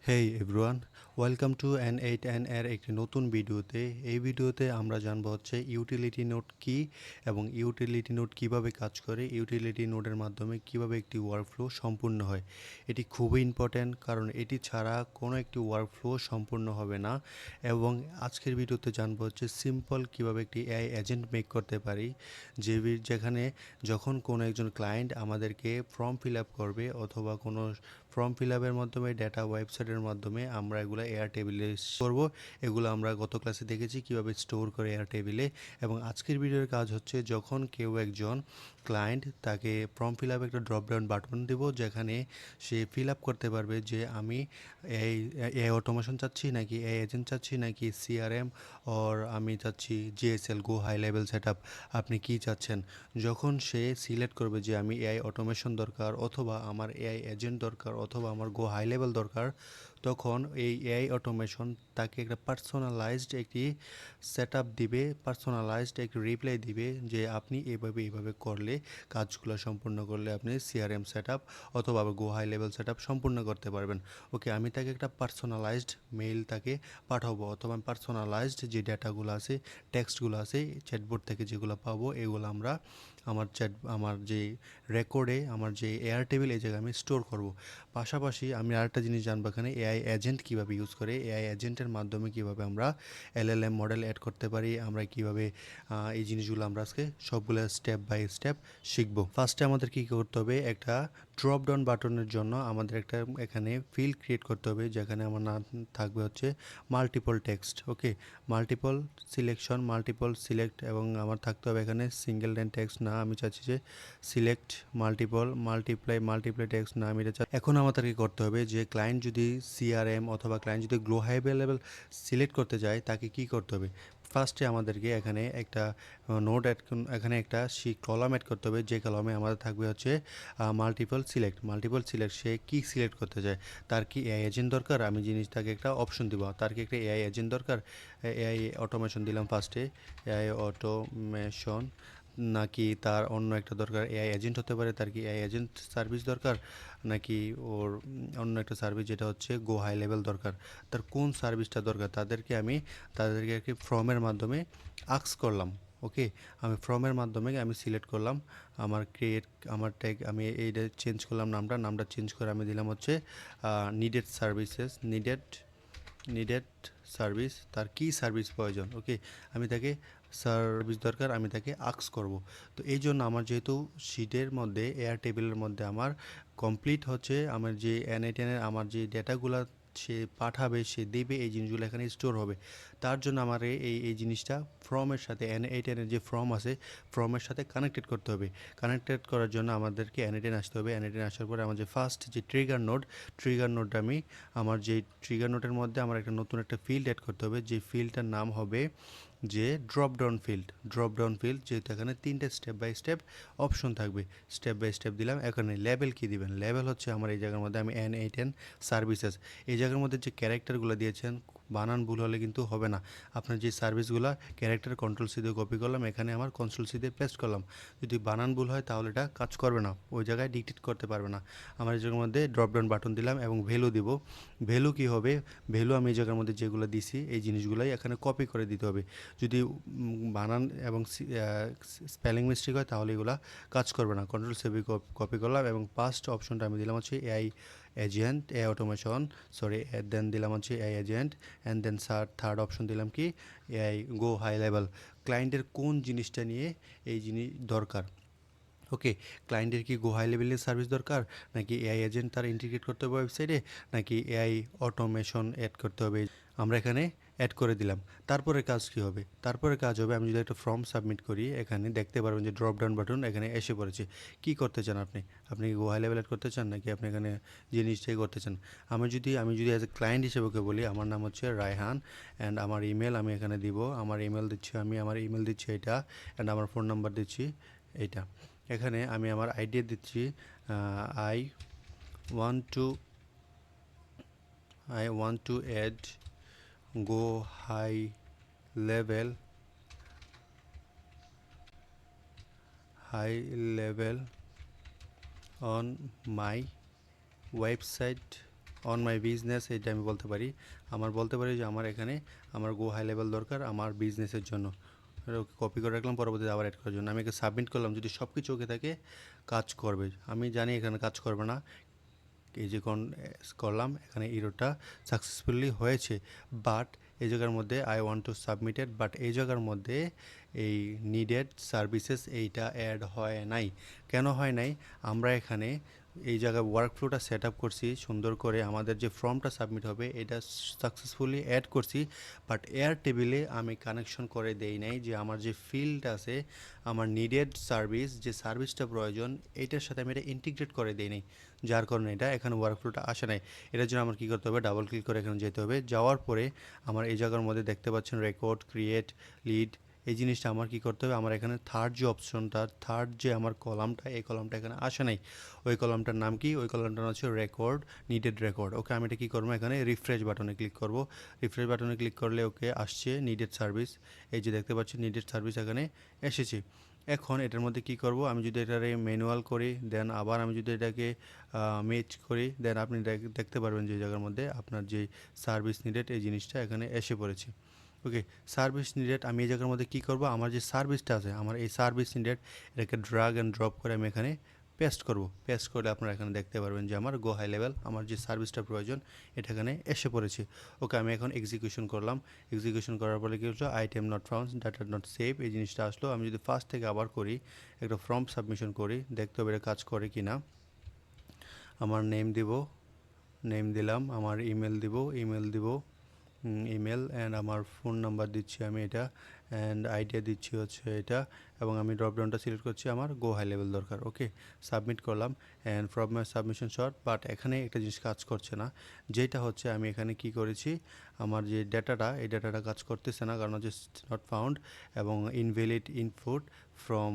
Hey everyone, welcome to N8N এর একটি নতুন ভিডিওতে। এই ভিডিওতে আমরা জানবো হচ্ছে ইউটিলিটি নোড কি এবং ইউটিলিটি নোড কিভাবে কাজ করে, ইউটিলিটি নোডের মাধ্যমে কিভাবে একটি ওয়ার্কফ্লো সম্পূর্ণ হয়। এটি খুবই ইম্পর্ট্যান্ট, কারণ এটি ছাড়া কোনো একটি ওয়ার্কফ্লো সম্পূর্ণ হবে না। এবং আজকের ভিডিওতে জানবো হচ্ছে সিম্পল কিভাবে একটি এআই এজেন্ট মেক করতে পারি, যেখানে যখন কোনো একজন ক্লায়েন্ট আমাদেরকে ফর্ম ফিল আপ করবে অথবা কোনো ফর্ম ফিল আপের মাধ্যমে ডেটা ওয়েবসাইটের মাধ্যমে আমরা এগুলো এয়ার টেবিলে করব। এগুলো আমরা গত ক্লাসে দেখেছি কিভাবে স্টোর করে এয়ার টেবিলে। এবং আজকের ভিডিওর কাজ হচ্ছে যখন কেউ একজন ক্লায়েন্ট তাকে ফর্ম ফিল আপে একটা ড্রপ ডাউন বাটন দেব, যেখানে সে ফিল আপ করতে পারবে যে আমি এই এআই অটোমেশন চাচ্ছি নাকি এআই এজেন্ট চাচ্ছি নাকি সিআরএম, অর আমি চাচ্ছি জিএসএল গো হাই লেভেল সেট আপ, আপনি কি চাচ্ছেন। যখন সে সিলেক্ট করবে যে আমি এআই অটোমেশন দরকার অথবা আমার এআই এজেন্ট দরকার অথবা আমার গো হাই লেভেল দরকার, তখন এই এআই অটোমেশন তাকে একটা পার্সোনালাইজড একটি সেট আপ দিবে, পার্সোনালাইজড একটি রিপ্লাই দিবে যে আপনি এইভাবে এইভাবে করলে, কাজগুলো সম্পূর্ণ করলে আপনি সিআরএম সেট আপ অথবা গো হাই লেভেল সেট আপ সম্পূর্ণ করতে পারবেন। ওকে, আমি তাকে একটা পার্সোনালাইজড মেইল তাকে পাঠাবো অথবা পার্সোনালাইজড যে ডেটাগুলো আছে, টেক্সটগুলো আছে চ্যাটবোর্ড থেকে যেগুলো পাবো, এগুলো আমরা আমার যে রেকর্ডে আমার যে এয়ার টেবিল এই জায়গায় আমি স্টোর করব। পাশাপাশি আমি আরেকটা জিনিস জানবো এখানে এআই এজেন্ট কীভাবে ইউজ করে, এআই এজেন্টের মাধ্যমে কীভাবে আমরা এলএলএম মডেল অ্যাড করতে পারি, আমরা কীভাবে এই জিনিসগুলো আমরা আজকে সবগুলো স্টেপ বাই স্টেপ শিখবো। ফার্স্টে আমাদের কী করতে হবে, একটা ড্রপ ডাউন বাটনের জন্য আমাদের একটা এখানে ফিল্ড ক্রিয়েট করতে হবে, যেখানে আমার নাম থাকবে হচ্ছে মাল্টিপল টেক্সট। ওকে, মাল্টিপল সিলেকশন, মাল্টিপল সিলেক্ট, এবং আমার থাকতে হবে এখানে সিঙ্গেল লাইন টেক্সট না, আমি চাচ্ছি যে সিলেক্ট মাল্টিপল মাল্টিপ্লাই টেক্সট না, আমি এটা এখন আমাদেরকে করতে হবে যে ক্লায়েন্ট যদি সিআরএম অথবা ক্লায়েন্ট যদি গ্লো হাই লেভেল সিলেক্ট করতে যায় তাকে কি করতে হবে। ফার্স্টে আমাদেরকে এখানে একটা নোট এখানে একটা কলাম অ্যাড করতে হবে, যে কলামে আমাদের থাকবে হচ্ছে মাল্টিপল সিলেক্ট সে কি সিলেক্ট করতে চায়, তার কি এআই এজেন্ট দরকার, আমি জিনিসটাকে একটা অপশন দিব, তার কি একটা এআই এজেন্ট দরকার, এআই অটোমেশন দিলাম ফার্স্টে, এআই অটোমেশন, নাকি তার অন্য একটা দরকার এআই এজেন্ট হতে পারে, তার কি এআই এজেন্ট সার্ভিস দরকার, নাকি ওর অন্য একটা সার্ভিস যেটা হচ্ছে গো হাই লেভেল দরকার, তার কোন সার্ভিসটা দরকার, তাদেরকে আর কি ফর্মের মাধ্যমে আক্স করলাম। ওকে, আমি ফর্মের মাধ্যমে আমি সিলেক্ট করলাম, আমার ট্যাগ আমি এইটা চেঞ্জ করলাম, নামটা চেঞ্জ করে আমি দিলাম হচ্ছে নিডেড সার্ভিসেস, নিডেড সার্ভিস, তার কি সার্ভিস প্রয়োজন। ওকে, আমি তাকে সার্ভিস দরকার, আমি তাকে আক্স করব। তো এই জন্য আমার যেহেতু শিটের মধ্যে এয়ার টেবিলের মধ্যে আমার কমপ্লিট হচ্ছে আমার যে N8N আমার যে ডেটাগুলো সে পাঠাবে, সে দেবে, এই জিনিসগুলো এখানে স্টোর হবে। তার জন্য আমার এই জিনিসটা ফর্মের সাথে N8N যে ফর্ম আছে ফর্মের সাথে কানেক্টেড করতে হবে। কানেক্টেড করার জন্য আমাদেরকে N8N আসতে হবে। N8N আসার পরে আমার যে ফার্স্ট যে ট্রিগার নোডটা আমি আমার যে ট্রিগার নোটের মধ্যে আমার একটা নতুন একটা ফিল্ড অ্যাড করতে হবে, যে ফিল্ডটার নাম হবে যে ড্রপ ডাউন ফিল্ড, যেহেতু এখানে তিনটে স্টেপ বাই স্টেপ অপশন থাকবে, স্টেপ বাই স্টেপ দিলাম। এখানে লেভেল কি দিবেন, লেভেল হচ্ছে আমার এই জায়গার মধ্যে আমি N8N সার্ভিসেস, এই জায়গার মধ্যে যে ক্যারেক্টারগুলো দিয়েছেন বানান ভুল হলে কিন্তু হবে না। আপনার যে সার্ভিসগুলো ক্যারেক্টার কন্ট্রোল সি দিয়ে কপি করলাম, এখানে আমার কন্ট্রোল সি দিয়ে পেস্ট করলাম। যদি বানান ভুল হয় তাহলে এটা কাজ করবে না, ওই জায়গায় ডিকটেট করতে পারবে না। আমার এই জায়গার মধ্যে ড্রপ ডাউন বাটন দিলাম এবং ভ্যালু দিব। ভ্যালু কি হবে, ভ্যালু আমি এই জায়গার মধ্যে যেগুলো দিছি এই জিনিসগুলোই এখানে কপি করে দিতে হবে। যদি বানান এবং স্পেলিং মিস্টেক হয় তাহলে এগুলো কাজ করবে না। কন্ট্রোল সেভি কপি করলাম এবং ফার্স্ট অপশনটা আমি দিলাম হচ্ছে AI agent, AI automation, sorry, then দিলাম হচ্ছে AI agent, and then third option দিলাম কি এআই গো হাই লেভেল। ক্লায়েন্টের কোন জিনিসটা নিয়ে এই জিনিস দরকার। ওকে, ক্লায়েন্টের কি গো হাই লেভেলের সার্ভিস দরকার, নাকি এআই এজেন্ট তার ইন্টিগ্রেট করতে হবে ওয়েবসাইটে, নাকি এআই অটোমেশন অ্যাড করতে হবে, আমরা এখানে অ্যাড করে দিলাম। তারপরে কাজ কি হবে, তারপরে কাজ হবে আমি যদি একটা ফর্ম সাবমিট করি, এখানে দেখতে পারবেন যে ড্রপ ডাউন বাটন এখানে এসে পড়েছে। কি করতে চান আপনি, আপনি কি গো হাই লেভেল অ্যাড করতে চান নাকি আপনি এখানে জিনিসটাই করতে চান। আমি যদি অ্যাজ এ ক্লায়েন্ট হিসেবে ওকে বলি, আমার নাম হচ্ছে রায়হান, অ্যান্ড আমার ইমেল আমি এখানে দিব, আমার ইমেল দিচ্ছি এটা, অ্যান্ড আমার ফোন নাম্বার দিচ্ছি এইটা। এখানে আমি আমার আইডিয়া দিচ্ছি, I want to I want to add go high level high level on my website on my business, এটা আমি বলতে পারি। আমার বলতে পারি যে আমার এখানে আমার গো হাই লেভেল দরকার আমার বিজনেসের জন্য। কপি করে রাখলাম, পরবর্তীতে আবার অ্যাড করার জন্য আমি একে সাবমিট করলাম। যদি সব কিছু ওকে থাকে কাজ করবে, আমি জানি এখানে কাজ করবে না। এই যে করলাম এখানে ইরোটা সাকসেসফুলি হয়েছে, বাট এই জায়গার মধ্যে I want two submitted, but এই জায়গার মধ্যে এই নিডেড সার্ভিসেস এইটা অ্যাড হয় নাই। কেন হয় নাই? আমরা এখানে এই জায়গায় ওয়ার্ক ফ্লোটা সেট আপ করছি সুন্দর করে, আমাদের যে ফর্মটা সাবমিট হবে এটা সাকসেসফুলি অ্যাড করছি, বাট এয়ার টেবিলে আমি কানেকশন করে দেই নাই যে আমার যে ফিল্ড আছে, আমার নিডেড সার্ভিস যে সার্ভিসটা প্রয়োজন এইটার সাথে আমি এটা ইন্টিগ্রেট করে দেই নাই, যার কারণে এটা এখানে ওয়ার্ক ফ্লোটা আসে নাই। এটার জন্য আমার কী করতে হবে? ডাবল ক্লিক করে এখানে যেতে হবে। যাওয়ার পরে আমার এই জায়গার মধ্যে দেখতে পাচ্ছেন রেকর্ড, ক্রিয়েট, লিড, এই জিনিসটা আমার কী করতে হবে? আমার এখানে থার্ড যে অপশনটা, থার্ড যে আমার কলামটা, এই কলামটা এখানে আসে নাই। ওই কলামটার নাম কি? ওই কলামটার হচ্ছে রেকর্ড, নিডেড রেকর্ড। ওকে, আমি এটা কী করবো? এখানে রিফ্রেশ বাটনে ক্লিক করব। রিফ্রেশ বাটনে ক্লিক করলে ওকে আসছে নিডেড সার্ভিস। এই যে দেখতে পাচ্ছেন নিডেড সার্ভিস এখানে এসেছে। এখন এটার মধ্যে কি করব? আমি যদি এটারে ম্যানুয়াল করি, দেন আবার আমি যদি এটাকে ম্যাচ করি, দেন আপনি দেখতে পারবেন যে জায়গার মধ্যে আপনার যে সার্ভিস নিডেড এই জিনিসটা এখানে এসে পড়েছে। ওকে, সার্ভিস নিডেড আমি এই জায়গার মধ্যে কী করব? আমার যে সার্ভিসটা আছে, আমার এই সার্ভিস নিডেড এটাকে ড্রাগ অ্যান্ড ড্রপ করে আমি এখানে পেস্ট করব। পেস্ট করলে আপনারা এখানে দেখতে পারবেন যে আমার গো হাই লেভেল আমার যে সার্ভিসটা প্রয়োজন এটা এখানে এসে পড়েছে। ওকে, আমি এখন এক্সিকিউশন করলাম। এক্সিকিউশন করার পরে কী হলো? Item not found, data not save, এই জিনিসটা আসলো। আমি যদি ফার্স্ট থেকে আবার করি, একটা ফর্ম সাবমিশন করি, দেখতে হবে এটা কাজ করে কি না। আমার নেম দিব, নেম দিলাম, আমার ইমেল দিব, ইমেল দিব, ইমেল অ্যান্ড আমার ফোন নাম্বার দিচ্ছি আমি এটা, অ্যান্ড আইডিয়া দিচ্ছি হচ্ছে এটা, এবং আমি ড্রপডাউনটা সিলেক্ট করছি আমার গো হাই লেভেল দরকার। ওকে, সাবমিট করলাম and from my submission short, but এখানে একটা জিনিস কাজ করছে না, যেটা হচ্ছে আমি এখানে কি করেছি, আমার যে ডাটাটা এই ডাটাটা কাজ করতেছে না, কারণ হচ্ছে নট ফাউন্ড এবং ইনভ্যালিড ইনপুট ফ্রম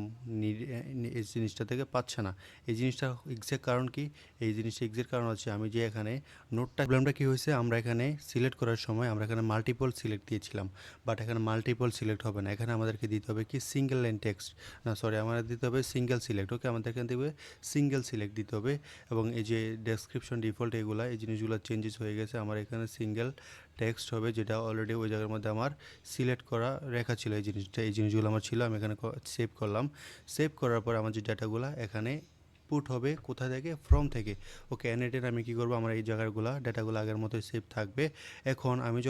এই জিনিসটা থেকে পাচ্ছে না। এই জিনিসটা এক্সাক্ট কারণ কি? এই জিনিসটা এক্সাক্ট কারণ হচ্ছে আমি যে এখানে নোটটা প্রবলেমটা কী হয়েছে, আমরা এখানে সিলেক্ট করার সময় আমরা এখানে মাল্টিপল সিলেক্ট দিয়েছিলাম, বাট এখানে মাল্টিপল সিলেক্ট হবে না। এখানে আমাদেরকে দিতে হবে কি? সিঙ্গেল লাইন টেক্সট, না সরি, আমাদের দিতে হবে সিঙ্গেল সিলেক্ট। ওকে, আমাদের এখানে দেবে সিঙ্গেল সিলেক্ট দিতে হবে, এবং এই যে ডেসক্রিপশন ডিফল্ট এগুলা এই জিনিসগুলো চেঞ্জেস হয়ে গেছে। আমার এখানে সিঙ্গেল টেক্সট হবে, যেটা অলরেডি ওই জায়গার মধ্যে আমার সিলেক্ট করা রেখা ছিল। এই জিনিসটা, এই জিনিসগুলো আমার ছিল, আমি এখানে সেভ করলাম। সেভ করার পর আমার যে ডাটাগুলো এখানে পুট হবে কোথা থেকে? ফ্রম থেকে। ওকে, অ্যানেটের আমি কী করবো? আমার এই জায়গাগুলো ডাটাগুলো আগের মতোই সেভ থাকবে। এখন আমি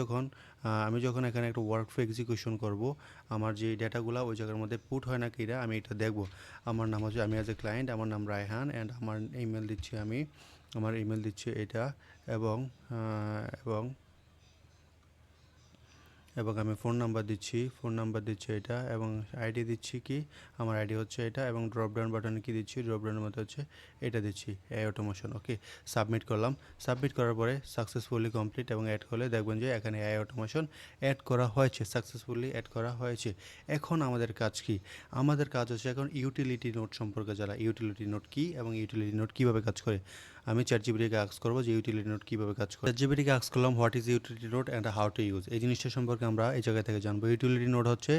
যখন এখানে একটা ওয়ার্ক ফ্লো এক্সিকিউশন করব, আমার যে ডাটাগুলো ওই জায়গার মধ্যে পুট হয় না কিনা আমি এটা দেখব। আমার নাম হচ্ছে, আমি অ্যাজ এ ক্লায়েন্ট, আমার নাম রায়হান, অ্যান্ড আমার ইমেল দিচ্ছি আমি, আমার ইমেল দিচ্ছি এটা, এবং এবং এবং আমি ফোন নাম্বার দিচ্ছি এটা, এবং আইডি দিচ্ছি কি? আমার আইডি হচ্ছে এটা, এবং ড্রপডাউন বাটনে কি দিচ্ছি? ড্রপডাউনের মধ্যে হচ্ছে এটা দিচ্ছি, এআই অটোমেশন। ওকে, সাবমিট করলাম। সাবমিট করার পরে সাকসেসফুলি কমপ্লিট, এবং অ্যাড করলে দেখবেন যে এখানে এআই অটোমেশন অ্যাড করা হয়েছে, সাকসেসফুলি অ্যাড করা হয়েছে। এখন আমাদের কাজ কি? আমাদের কাজ হচ্ছে এখন ইউটিলিটি নোট সম্পর্কে জানা, ইউটিলিটি নোট কী এবং ইউটিলিটি নোট কীভাবে কাজ করে। আমি চ্যাটজিপিটিকে আস্ক করবো যে ইউটিলিটি নোট কীভাবে কাজ করে। চ্যাটজিপিটিকে আস্ক করলাম what is utility note and how to use, এই জিনিসটা সম্পর্কে আমরা এই জায়গা থেকে জানবো। ইউটিলিটি নোট হচ্ছে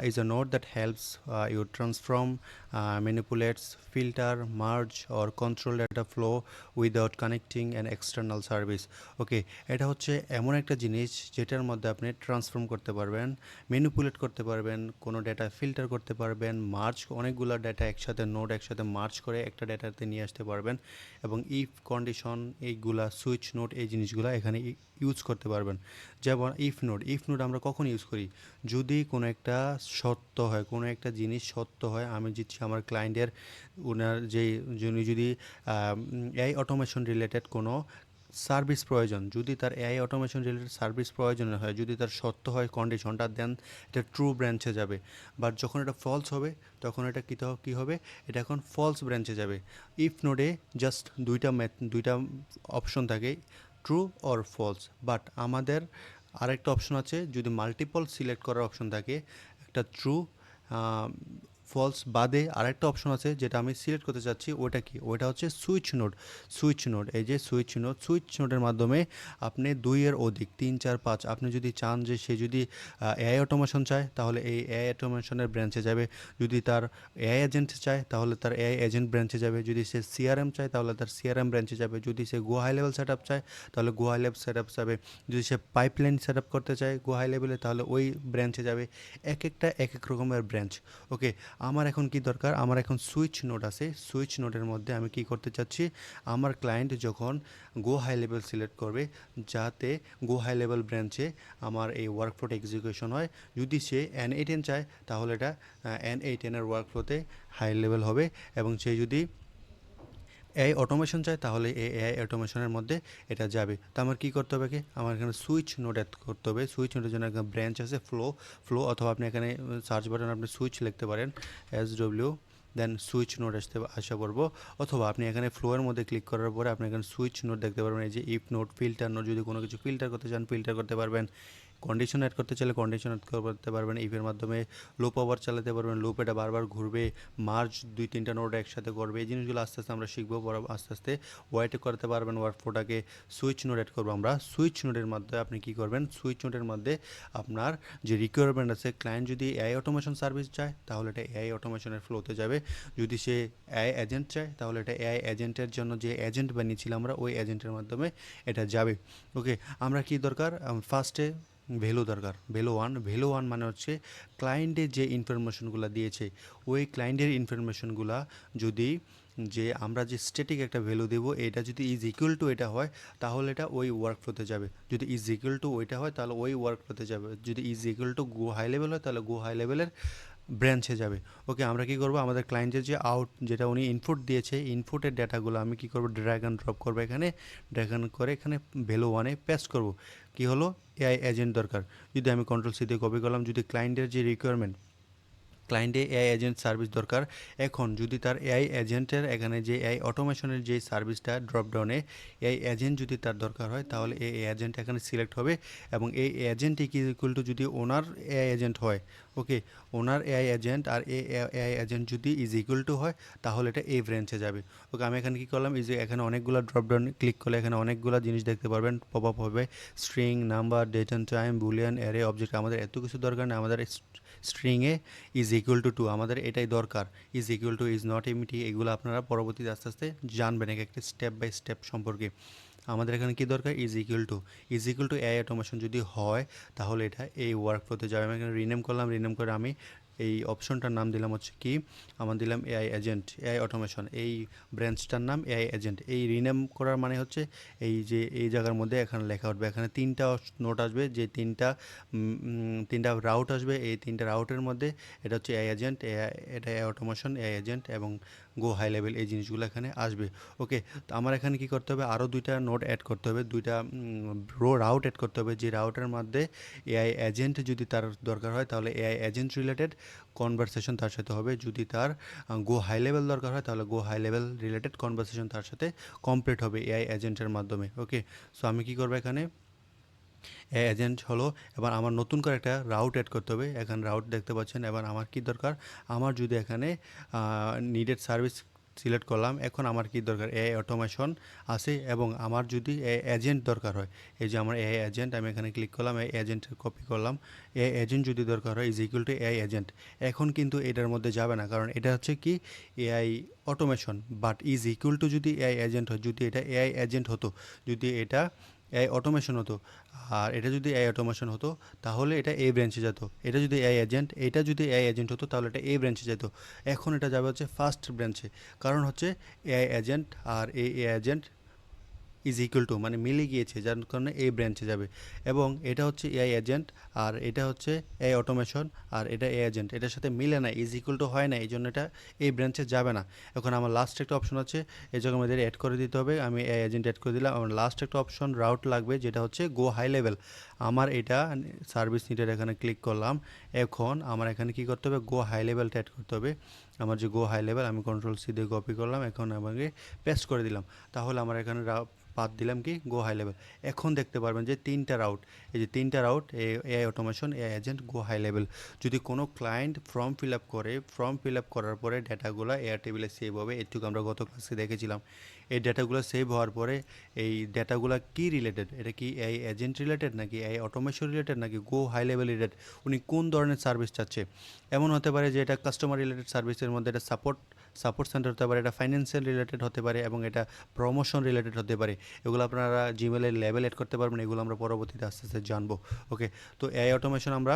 is a note that helps you transform, manipulates, filter, merge or control data flow without connecting an external service. Okay, এটা হচ্ছে এমন একটা জিনিস যেটার মধ্যে আপনি ট্রান্সফর্ম করতে পারবেন, ম্যানিপুলেট করতে পারবেন, কোনো ডেটা ফিল্টার করতে পারবেন, মার্জ, অনেকগুলো ডেটা একসাথে নোট একসাথে মার্জ করে একটা ডেটাতে নিয়ে আসতে পারবেন, এবং ইফ কন্ডিশন এইগুলা, সুইচ নোট, এই জিনিসগুলো এখানে ইউজ করতে পারবেন। যেমন ইফ নোট আমরা কখন ইউজ করি? যদি কোনো একটা সত্য হয়, কোনো একটা জিনিস সত্য হয়, আমি দিচ্ছি আমার ক্লায়েন্টের ওনার যেই যদি এআই অটোমেশন রিলেটেড কোনো সার্ভিস প্রয়োজন, যদি তার এআই অটোমেশন রিলেটেড সার্ভিস প্রয়োজন হয়, যদি তার সত্য হয় কন্ডিশনটা, দেন এটা ট্রু ব্রাঞ্চে যাবে। বাট যখন এটা ফলস হবে তখন এটা কী হবে? এটা এখন ফলস ব্রাঞ্চে যাবে। ইফ নোডে জাস্ট দুইটা অপশন থাকে, ট্রু অর ফলস, বাট আমাদের আরেকটা অপশন আছে, যদি মাল্টিপল সিলেক্ট করার অপশন থাকে, একটা ট্রু ফলস বাদে আরেকটা অপশন আছে যেটা আমি সিলেক্ট করতে চাচ্ছি, ওটা কি, ওটা হচ্ছে সুইচ নোড। সুইচ নোড, এই যে সুইচ নোডের মাধ্যমে আপনি 2 এর অধিক 3 4 5 আপনি যদি চান যে সে যদি এআই অটোমেশন চায় তাহলে এই এআই অটোমেশনের ব্রাঞ্চে যাবে, যদি তার এআই এজেন্ট চায় তাহলে তার এআই এজেন্ট ব্রাঞ্চে যাবে, যদি সে সিআরএম চায় তাহলে তার সিআরএম ব্রাঞ্চে যাবে, যদি সে গো হাই লেভেল সেট আপ চায় তাহলে গো হাই লেভেল সেট আপ যাবে, যদি সে পাইপলাইন সেট আপ করতে চায় গো হাই লেভেলে তাহলে ওই ব্রাঞ্চে যাবে। এক একটা এক এক রকমের ব্রাঞ্চ। ওকে, আমার এখন কি দরকার, আমার এখন সুইচ নোড আছে, সুইচ নোডের মধ্যে আমি কি করতে চাচ্ছি, আমার ক্লায়েন্ট যখন গো হাই লেভেল সিলেক্ট করবে যাতে গো হাই লেভেল ব্রাঞ্চে আমার এই ওয়ার্কফ্লোটা এক্সিকিউশন হয়, যদি সে N8N চায় তাহলে এটা N8N-এর ওয়ার্কফ্লোতে হাই লেভেল হবে, এবং সে যদি এআই অটোমেশন চায় তাহলে এই এআই অটোমেশনের মধ্যে এটা যাবে। তো আমার কী করতে হবে, কি আমার এখানে সুইচ নোড অ্যাড করতে হবে। সুইচ নোডের জন্য এখানে ব্রাঞ্চ আছে ফ্লো, অথবা আপনি এখানে সার্চ বাটন আপনি সুইচ লিখতে পারেন, SW দেন সুইচ নোড আসা পড়বো, অথবা আপনি এখানে ফ্লোয়ের মধ্যে ক্লিক করার পরে আপনি এখানে সুইচ নোড দেখতে পারবেন, এই যে ইফ নোড, ফিল্টার নোড, যদি কোনো কিছু ফিল্টার করতে চান ফিল্টার করতে পারবেন, কন্ডিশন অ্যাড করতে চাইলে কন্ডিশন অ্যাড করতে পারবেন, ইফের মাধ্যমে লুপ ওভার চালাতে পারবেন, লুপ এটা বারবার ঘুরবে, মার্জ 2-3টা নোড একসাথে করবে, এই জিনিসগুলো আস্তে আস্তে আমরা শিখবো, আস্তে আস্তে ওয়াইটে করতে পারবেন ওয়ার্কফ্লোটাকে। সুইচ নোড অ্যাড করবো আমরা, সুইচ নোডের মধ্যে আপনি কী করবেন, সুইচ নোডের মধ্যে আপনার যে রিকোয়ারমেন্ট আছে, ক্লায়েন্ট যদি এআই অটোমেশন সার্ভিস চায় তাহলে এটা এআই অটোমেশনের ফ্লোতে যাবে, যদি সে এআই এজেন্ট চায় তাহলে এটা এআই এজেন্টের জন্য যে এজেন্ট বানিয়েছিলাম আমরা ওই এজেন্টের মাধ্যমে এটা যাবে। ওকে, আমরা কি দরকার, ফার্স্টে ভ্যালু দরকার, ভ্যালু ওয়ান মানে হচ্ছে ক্লায়েন্টের যে ইনফরমেশনগুলো দিয়েছে ওই ক্লায়েন্টের ইনফরমেশনগুলা যদি, যে আমরা যে স্ট্যাটিক একটা ভ্যালু দেবো এটা যদি ইজ ইকুয়াল টু এটা হয় তাহলে এটা ওই ওয়ার্কফ্লোতে যাবে, যদি ইজ ইকুয়াল টু ওইটা হয় তাহলে ওই ওয়ার্কফ্লোতে যাবে, যদি is equal to go high level হয় তাহলে গো হাই লেভেলের ব্রাঞ্চে যাবে। ওকে, আমরা কি করব, আমাদের ক্লায়েন্টের যে যেটা উনি ইনপুট দিয়েছে ইনপুটের ডেটাগুলো আমি কি করব, ড্র্যাগ অ্যান্ড ড্রপ করবো, এখানে ড্র্যাগ অ্যান্ড করে এখানে ভ্যালু ওয়ানে পেস্ট করব। কি হলো, এআই এজেন্ট দরকার, যদি আমি কন্ট্রোল-C দিয়ে কপি করলাম, যদি ক্লায়েন্টের যে রিকোয়ারমেন্ট, ক্লায়েন্টে এআই এজেন্ট সার্ভিস দরকার, এখন যদি তার এআই এজেন্টের এখানে যে এআই অটোমেশনের যে সার্ভিসটা ড্রপডাউনে এআই এজেন্ট যদি তার দরকার হয় তাহলে এই এজেন্ট এখানে সিলেক্ট হবে, এবং এই এজেন্ট ইকুয়াল টু যদি ওনার এআই এজেন্ট হয়, ওকে, ওনার এআই এজেন্ট আর এআই এজেন্ট যদি ইজ ইকুয়াল টু হয় তাহলে এটা এই ব্রাঞ্চে যাবে। ওকে, আমি এখানে কী করলাম, এই যে এখানে অনেকগুলো ড্রপডাউন ক্লিক করলে এখানে অনেকগুলো জিনিস দেখতে পারবেন, পপ আপ হবে, string, number, date and time, boolean, array, object, আমাদের এত কিছু দরকার নেই, আমাদের স্ট্রিংয়ে ইজ ইকুয়াল টু 2 আমাদের এটাই দরকার, is equal to, is not empty, এগুলো আপনারা পরবর্তীতে আস্তে আস্তে জানবেন এক একটা স্টেপ বাই স্টেপ সম্পর্কে। আমাদের এখানে কি দরকার, is equal to AI automation যদি হয় তাহলে এটা এই ওয়ার্কফ্লোতে যাবে। আমি এখানে রিনেম করলাম, রিনেম করে আমি এই অপশনটার নাম দিলাম হচ্ছে কি, আমার দিলাম এআই এজেন্ট, এআই অটোমেশন, এই ব্রাঞ্চটার নাম এআই এজেন্ট। এই রিনেম করার মানে হচ্ছে এই যে এই জায়গার মধ্যে এখানে লেখা উঠবে, এখানে 3টা নোট আসবে, যে 3টা রাউট আসবে, এই 3টা রাউটের মধ্যে এটা হচ্ছে এআই এজেন্ট, এটা এআই অটোমেশন, এআই এজেন্ট এবং গো হাই লেভেল, এই জিনিসগুলো এখানে আসবে। ওকে, তো আমার এখানে কি করতে হবে, আরও 2টা নোট অ্যাড করতে হবে, 2টা রাউট অ্যাড করতে হবে, যে রাউটের মধ্যে এআই এজেন্ট যদি তার দরকার হয় তাহলে এআই এজেন্ট রিলেটেড কনভারসেশন তার সাথে হবে, যদি তার গো হাই লেভেল দরকার হয় তাহলে গো হাই লেভেল রিলেটেড কনভারসেশন তার সাথে কমপ্লিট হবে এআই এজেন্টের মাধ্যমে। ওকে, সো আমি কি করবো, এখানে এজেন্ট হলো, এবার আমার নতুন করে একটা রাউট অ্যাড করতে হবে, এখানে রাউট দেখতে পাচ্ছেন। এবার আমার কি দরকার, আমার যদি এখানে নিডেড সার্ভিস সিলেক্ট করলাম, এখন আমার কি দরকার, এআই অটোমেশন আছে, এবং আমার যদি এজেন্ট দরকার হয়, এই যে আমার এআই এজেন্ট, আমি এখানে ক্লিক করলাম, এই এজেন্টের কপি করলাম, এআই এজেন্ট যদি দরকার হয় is equal to AI agent, এখন কিন্তু এটার মধ্যে যাবে না কারণ এটা হচ্ছে কি AI automation, but is equal two যদি এআই এজেন্ট হয়, যদি এটা এআই এজেন্ট হতো, যদি এটা এআই অটোমেশন হতো, আর এটা যদি এআই অটোমেশন হতো তাহলে এটা এই ব্রাঞ্চে যেত, এটা যদি এআই এজেন্ট, এটা যদি এআই এজেন্ট হতো তাহলে এটা এই ব্রাঞ্চে যেত, এখন এটা যাবে হচ্ছে ফার্স্ট ব্রাঞ্চে, কারণ হচ্ছে এআই এজেন্ট আর এই AI agent is equal two মানে মিলে গিয়েছে, যার কারণে এই ব্রাঞ্চে যাবে, এবং এটা হচ্ছে এআই এজেন্ট আর এটা হচ্ছে এআই অটোমেশন আর এটা এআই এজেন্ট, এটার সাথে মিলে না, ইজ ইকুয়াল টু হয় না, এই জন্য এটা এই ব্রাঞ্চে যাবে না। এখন আমার লাস্ট একটা অপশন আছে, এই জায়গায় আমাদের অ্যাড করে দিতে হবে, আমি এআই এজেন্ট অ্যাড করে দিলাম, আমার লাস্ট একটা অপশন রাউট লাগবে যেটা হচ্ছে গো হাই লেভেল, আমার এটা সার্ভিস নিডের এখানে ক্লিক করলাম, এখন আমার এখানে কি করতে হবে, গো হাই লেভেলটা অ্যাড করতে হবে, আমার যে গো হাই লেভেল, আমি কন্ট্রোল সি দিয়ে কপি করলাম, এখন আমাকে পেস্ট করে দিলাম। তাহলে আমার এখানে পাথ দিলাম কি গো হাই লেভেল। এখন দেখতে পারবেন যে 3টা রাউট, এই যে 3টা route, AI automation, AI agent, go high level. যদি কোনো ক্লায়েন্ট ফর্ম ফিল আপ করে, ফর্ম ফিল আপ করার পরে ডেটাগুলো এয়ার টেবিলে সেভ হবে, এটুকু আমরা গত ক্লাসে দেখেছিলাম। এই ডেটাগুলো সেভ হওয়ার পরে এই ডেটাগুলো কি রিলেটেড, এটা কি এআই এজেন্ট রিলেটেড নাকি এআই অটোমেশন রিলেটেড নাকি গো হাই লেভেল রিলেটেড, উনি কোন ধরনের সার্ভিস চাচ্ছে। এমন হতে পারে যে এটা কাস্টমার রিলেটেড সার্ভিসের মধ্যে এটা সাপোর্ট সেন্টার হতে পারে, এটা ফাইন্যান্সিয়াল রিলেটেড হতে পারে, এবং এটা প্রমোশন রিলেটেড হতে পারে। এগুলো আপনারা জিমেলের লেভেল এড করতে পারবেন, এগুলো আমরা পরবর্তীতে আস্তে আস্তে জানবো। ওকে, তো এআই অটোমেশন আমরা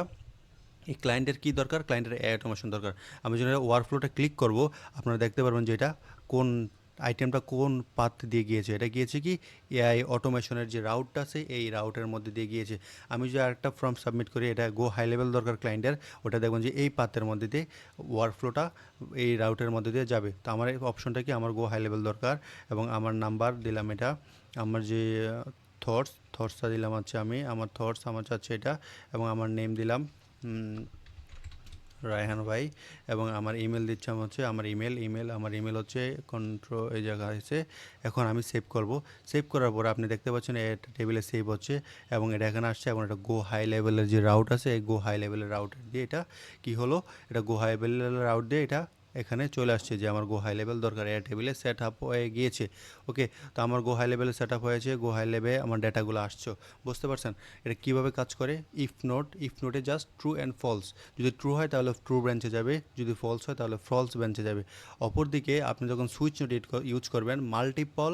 এই ক্লায়েন্টের কী দরকার, ক্লায়েন্টের এআই অটোমেশন দরকার। আমি যখন ওয়ার্কফ্লোটা ক্লিক করব, আপনারা দেখতে পারবেন যে এটা কোন আইটেমটা কোন পাথ দিয়ে গিয়েছে। এটা গিয়েছে কি এআই অটোমেশনের যে রাউটটা আছে এই রাউটের মধ্যে দিয়ে গিয়েছে। আমি যদি আরেকটা ফর্ম সাবমিট করি, এটা গো হাই লেভেল দরকার ক্লায়েন্টের, ওটা দেখবেন যে এই পাথের মধ্যে দিয়ে ওয়ার্কফ্লোটা এই রাউটের মধ্যে দিয়ে যাবে। তো আমার এই অপশনটা কি, আমার গো হাই লেভেল দরকার, এবং আমার নাম্বার দিলাম এটা, আমার যে থটসটা দিলাম হচ্ছে আমি আমার থটস আমার চাচ্ছে এটা, এবং আমার নেম দিলাম রায়হান ভাই, এবং আমার ইমেল দিচ্ছিলাম হচ্ছে আমার আমার ইমেল হচ্ছে কন্ট্রোল, এই জায়গায় আছে। এখন আমি সেভ করব। সেভ করার পর আপনি দেখতে পাচ্ছেন এটা টেবিলে সেভ হচ্ছে, এবং এটা এখানে আসছে, এবং এটা গো হাই লেভেলের যে রাউট আছে এই গো হাই লেভেলের রাউটার দিয়ে এটা কি হলো, এটা গো হাই লেভেলের রাউট দিয়ে এটা এখানে চলে আসছে যে আমার গো হাই লেভেল দরকার, এয়ার টেবিলে সেট আপ হয়ে গিয়েছে। ওকে, তো আমার গো হাই লেভেলে সেট আপ হয়েছে, গো হাই লেভেলে আমার ডেটাগুলো আসছে। বুঝতে পারছেন এটা কীভাবে কাজ করে। ইফ নোটে জাস্ট ট্রু অ্যান্ড ফলস, যদি ট্রু হয় তাহলে ট্রু ব্রাঞ্চে যাবে, যদি ফলস হয় তাহলে ফলস ব্রাঞ্চে যাবে। অপরদিকে আপনি যখন সুইচ নোট ইউজ করবেন, মাল্টিপল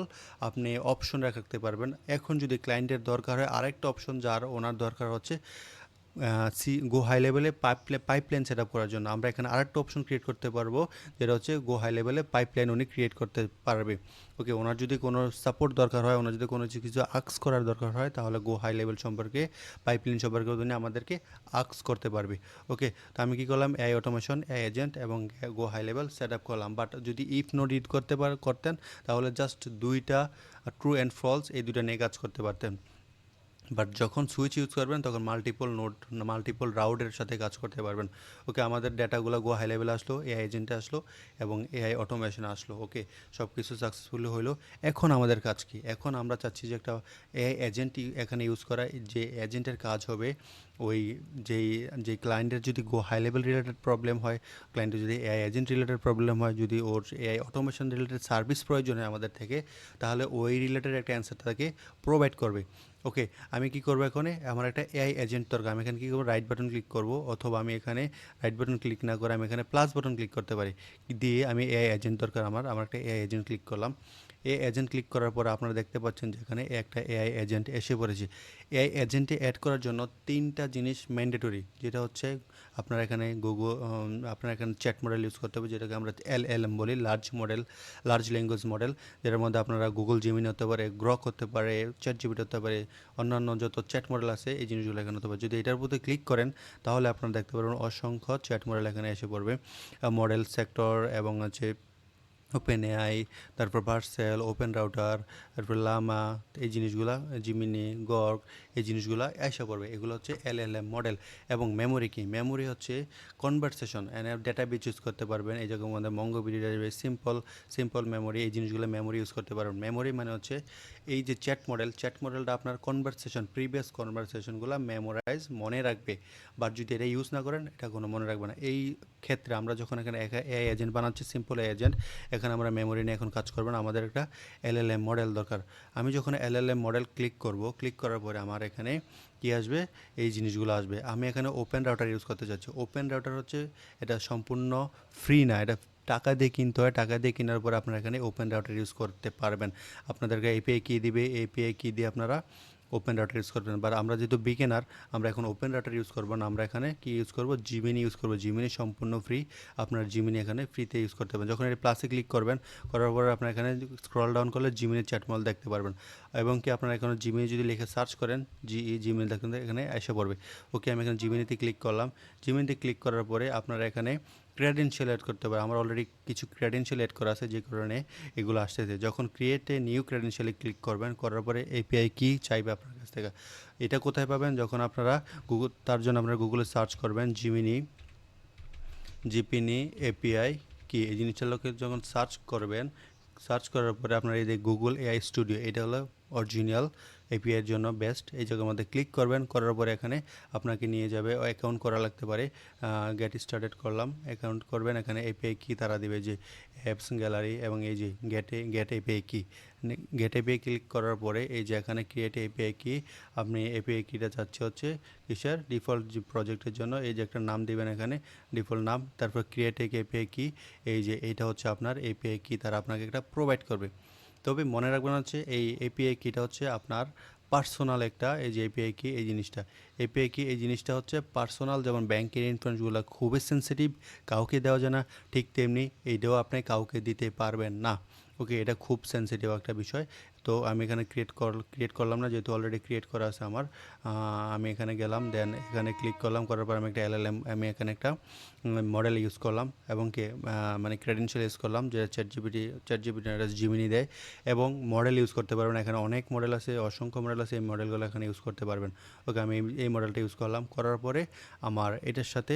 আপনি অপশন রাখতে পারবেন। এখন যদি ক্লায়েন্টের দরকার হয় আরেকটা অপশন, যার ওনার দরকার হচ্ছে গো হাই লেভেলে পাইপলাইন সেট আপ করার জন্য, আমরা এখানে আরেকটা অপশন ক্রিয়েট করতে পারবো, যেটা হচ্ছে গো হাই লেভেলে পাইপলাইন উনি ক্রিয়েট করতে পারবে। ওকে, ওনার যদি কোনো সাপোর্ট দরকার হয়, ওনার যদি কোনো কিছু আক্স করার দরকার হয়, তাহলে গো হাই লেভেল সম্পর্কে, পাইপলাইন সম্পর্কে উনি আমাদেরকে আক্স করতে পারবে। ওকে, তো আমি কী করলাম, এআই অটোমেশন, এআই এজেন্ট এবং গো হাই লেভেল সেট আপ করলাম। বাট যদি ইফ নোট রিড করতেন, তাহলে জাস্ট দুইটা ট্রু অ্যান্ড ফলস এই দুইটা নিয়ে কাজ করতে পারতেন। বাট যখন সুইচ ইউজ করবেন তখন মাল্টিপল রাউডের সাথে কাজ করতে পারবেন। ওকে, আমাদের ডেটাগুলো গো হাই লেভেলে আসলো, এআই এজেন্টে আসলো, এবং এআই অটোমেশনে আসলো। ওকে, সব কিছু সাকসেসফুলি হলো। এখন আমাদের কাজ কি, এখন আমরা চাচ্ছি যে একটা এআই এজেন্ট এখানে ইউজ করা, যে এজেন্টের কাজ হবে ওই যেই যে ক্লায়েন্টের যদি গো হাই লেভেল রিলেটেড প্রবলেম হয়, ক্লায়েন্টের যদি এআই এজেন্ট রিলেটেড প্রবলেম হয়, যদি ওর এআই অটোমেশন রিলেটেড সার্ভিস প্রয়োজন হয় আমাদের থেকে, তাহলে ওই রিলেটেড একটা অ্যান্সার তাকে প্রোভাইড করবে। ওকে, আমি কি করবো, এখানে আমার একটা এআই এজেন্ট দরকার। আমি এখানে কী করবো, রাইট বাটন ক্লিক করব, অথবা আমি এখানে রাইট বাটন ক্লিক না করে আমি এখানে প্লাস বাটন ক্লিক করতে পারি, দিয়ে আমি এআই এজেন্ট দরকার আমার একটা এআই এজেন্ট ক্লিক করলাম। এআই এজেন্ট ক্লিক করার পর আপনারা দেখতে পাচ্ছেন যে এখানে একটা এআই এজেন্ট এসে পড়েছে। এআই এজেন্টে অ্যাড করার জন্য 3টা জিনিস ম্যান্ডেটরি, যেটা হচ্ছে আপনারা এখানে আপনারা এখানে চ্যাট মডেল ইউজ করতে হবে, যেটাকে আমরা এলএলএম বলি, লার্জ ল্যাঙ্গুয়েজ মডেল, যেটার মধ্যে আপনারা গুগল জেমিনি হতে পারে, গ্রক হতে পারে, চ্যাট জিপিটি হতে পারে, অন্যান্য যত চ্যাট মডেল আছে এই জিনিসগুলো এখানে হতে পারে। যদি এটার প্রতি ক্লিক করেন তাহলে আপনারা দেখতে পারবেন অসংখ্য চ্যাট মডেল এখানে এসে পড়বে, মডেল সেক্টর, এবং হচ্ছে ওপেন এআই, তারপর ভার্সেল, ওপেন রাউটার, তারপর লামা, এই জিনিসগুলা, জিমিনি, গর্গ, এই জিনিসগুলা এসে পড়বে। এগুলো হচ্ছে এলএলএম মডেল। এবং মেমোরি কি, মেমোরি হচ্ছে কনভারসেশন অ্যান্ড ডেটাবেস ইউজ করতে পারবেন। এই জায়গার মধ্যে মঙ্গোডিবি ডেটাবেস, সিম্পল মেমোরি, এই জিনিসগুলো মেমোরি ইউজ করতে পারবেন। মেমোরি মানে হচ্ছে এই যে চ্যাট মডেলটা আপনার প্রিভিয়াস কনভারসেশনগুলো মনে রাখবে। বাট যদি এটা ইউজ না করেন, এটা কোনো মনে রাখবে না। এই ক্ষেত্রে আমরা যখন এখানে এআই এজেন্ট বানাচ্ছি, সিম্পল এজেন্ট, এখানে আমরা মেমোরি নিয়ে এখন কাজ করবো না, আমাদের একটা এলএলএম মডেল দরকার। আমি যখন এলএলএম মডেল ক্লিক করার পরে আমার এখানে কী আসবে, এই জিনিসগুলো আসবে। আমি এখানে ওপেন রাউটার ইউজ করতে চাচ্ছি। ওপেন রাউটার হচ্ছে এটা সম্পূর্ণ ফ্রি না, এটা টাকা দিয়ে কিনতে হয়। টাকা দিয়ে কেনার পরে আপনারা এখানে ওপেন রাউটার ইউজ করতে পারবেন। আপনাদেরকে এপিআই কি দিবে, এপিআই কি দিয়ে আপনারা ওপেন রাউটার ইউজ করবেন। বাট আমরা যেহেতু বিগিনার, আমরা এখন ওপেন রাউটার ইউজ করবো না, আমরা এখানে কি ইউজ করবো, জিমিনি ইউজ করবো। জিমিনি সম্পূর্ণ ফ্রি, আপনার জিমিনি এখানে ফ্রিতে ইউজ করতে পারবেন। যখন এই প্লাসে ক্লিক করবেন, করার পরে আপনার এখানে স্ক্রল ডাউন করলে জিমিনির চ্যাটমল দেখতে পারবেন, এবং কি আপনারা এখানে জিমিনি যদি লিখে সার্চ করেন, জিমিনি দেখেন এখানে এসে পড়বে। ওকে, আমি এখানে জিমিনিতে ক্লিক করলাম। জিমিনিতে ক্লিক করার পরে আপনারা এখানে ক্রেডেনশিয়াল অ্যাড করতে পারে। আমার অলরেডি কিছু ক্রেডেনশিয়াল অ্যাড করা আছে, যে কারণে এগুলো আসতেছে। যখন ক্রিয়েট এ নিউ ক্রেডেনশিয়ালে ক্লিক করবেন, করার পরে এপিআই কি চাইবে আপনার কাছ থেকে। এটা কোথায় পাবেন, যখন আপনারা তার জন্য আপনারা গুগলে সার্চ করবেন জিপিনি এপিআই কি এই জিনিসটার লোকে যখন সার্চ করবেন, সার্চ করার পরে আপনার এই যে গুগল এআই স্টুডিও, এটা হলো অরিজিনাল এপিআই এর জন্য বেস্ট। এই জায়গার মধ্যে ক্লিক করবেন, করার পরে এখানে আপনাকে নিয়ে যাবে, অ্যাকাউন্ট করা লাগতে পারে। গেট স্টার্টেড করলাম, অ্যাকাউন্ট করবেন, এখানে এপিআই কি তারা দিবে যে অ্যাপস গ্যালারি এবং এই যে গেট এপিআই কি, গেট এপিআই ক্লিক করার পরে এই যে এখানে ক্রিয়েট এপিআই কি, আপনি এপিআই কিটা চাচ্ছে হচ্ছে কিসের ডিফল্ট যে প্রজেক্টের জন্য, এই যে একটা নাম দিবেন এখানে ডিফল্ট নাম, তারপর ক্রিয়েট এপিআই কি, এই যে এইটা হচ্ছে আপনার এপিআই কি তারা আপনাকে একটা প্রোভাইড করবে। তবে মনে রাখবেন হচ্ছে এই এপিআই কিটা হচ্ছে আপনার পার্সোনাল একটা, এই যে এপিআই কি এই জিনিসটা, এপিআই কি এই জিনিসটা হচ্ছে পার্সোনাল। যেমন ব্যাংকের ইনফরমেশনগুলো খুবই সেন্সিটিভ, কাউকে দেওয়া যায় না, ঠিক তেমনি এইটাও আপনি কাউকে দিতে পারবেন না। ওকে, এটা খুব সেন্সিটিভ একটা বিষয়। তো আমি এখানে ক্রিয়েট করলাম না, যেহেতু অলরেডি ক্রিয়েট করা আছে আমার। আমি এখানে গেলাম, দেন এখানে ক্লিক করলাম, করার পর আমি একটা এলএলএম, আমি এখানে একটা মডেল ইউজ করলাম এবং মানে ক্রেডেনশিয়াল ইউজ করলাম যে চ্যাট জিপিটি জিমিনি দেয়, এবং মডেল ইউজ করতে পারবেন। এখানে অনেক মডেল আছে, অসংখ্য মডেল আছে, এই মডেলগুলো এখানে ইউজ করতে পারবেন। ওকে, আমি এই মডেলটা ইউজ করলাম, করার পরে আমার এটার সাথে